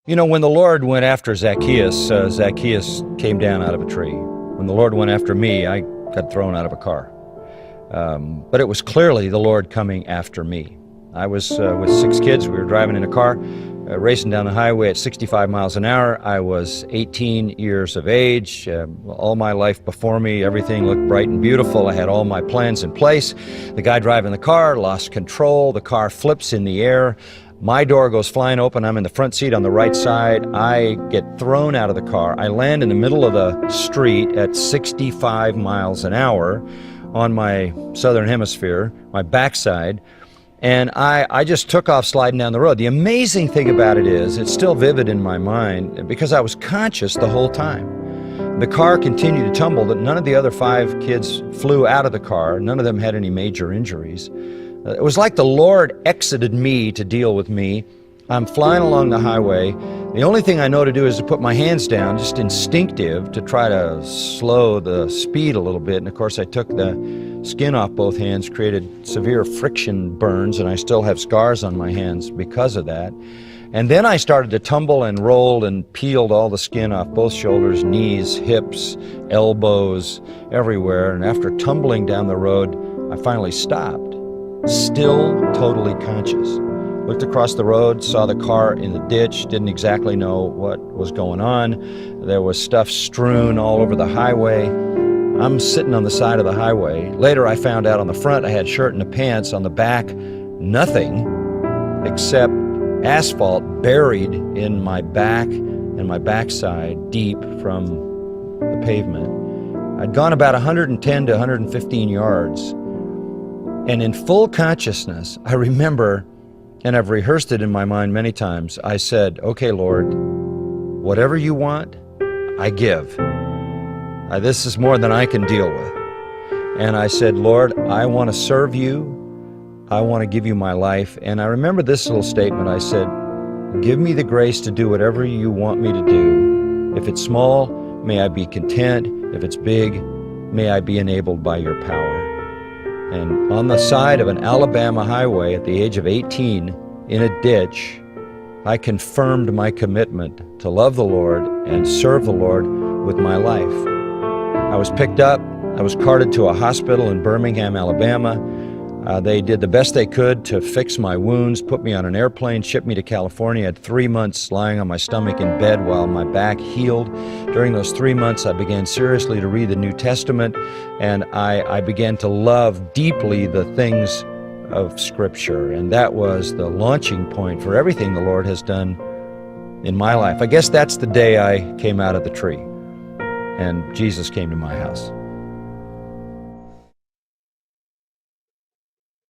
You know, when the Lord went after Zacchaeus, Zacchaeus came down out of a tree. When the Lord went after me, I got thrown out of a car. But it was clearly the Lord coming after me. I was with 6 kids. We were driving in a car, racing down the highway at 65 miles an hour. I was 18 years of age. All my life before me, everything looked bright and beautiful. I had all my plans in place. The guy driving the car lost control. The car flips in the air. My door goes flying open. I'm in the front seat on the right side. I get thrown out of the car. I land in the middle of the street at 65 miles an hour on my southern hemisphere, my backside, and I just took off sliding down the road. The amazing thing about it is, it's still vivid in my mind because I was conscious the whole time. The car continued to tumble, but none of the other 5 kids flew out of the car. None of them had any major injuries. It was like the Lord exited me to deal with me. I'm flying along the highway. The only thing I know to do is to put my hands down, just instinctive, to try to slow the speed a little bit. And of course I took the skin off both hands, created severe friction burns, and I still have scars on my hands because of that. And then I started to tumble and rolled and peeled all the skin off both shoulders, knees, hips, elbows, everywhere. And after tumbling down the road, I finally stopped. Still totally conscious. Looked across the road, saw the car in the ditch, didn't exactly know what was going on. There was stuff strewn all over the highway. I'm sitting on the side of the highway. Later I found out on the front I had shirt and the pants. On the back, nothing except asphalt buried in my back and my backside deep from the pavement. I'd gone about 110 to 115 yards. And in full consciousness, I remember, and I've rehearsed it in my mind many times, I said, "Okay, Lord, whatever you want, I give. This is more than I can deal with." And I said, "Lord, I want to serve you. I want to give you my life." And I remember this little statement. I said, "Give me the grace to do whatever you want me to do. If it's small, may I be content. If it's big, may I be enabled by your power." And on the side of an Alabama highway at the age of 18, in a ditch, I confirmed my commitment to love the Lord and serve the Lord with my life. I was picked up. I was carted to a hospital in Birmingham, Alabama. They did the best they could to fix my wounds, put me on an airplane, shipped me to California. I had 3 months lying on my stomach in bed while my back healed. During those 3 months, I began seriously to read the New Testament, and I began to love deeply the things of Scripture. And that was the launching point for everything the Lord has done in my life. I guess that's the day I came out of the tree and Jesus came to my house.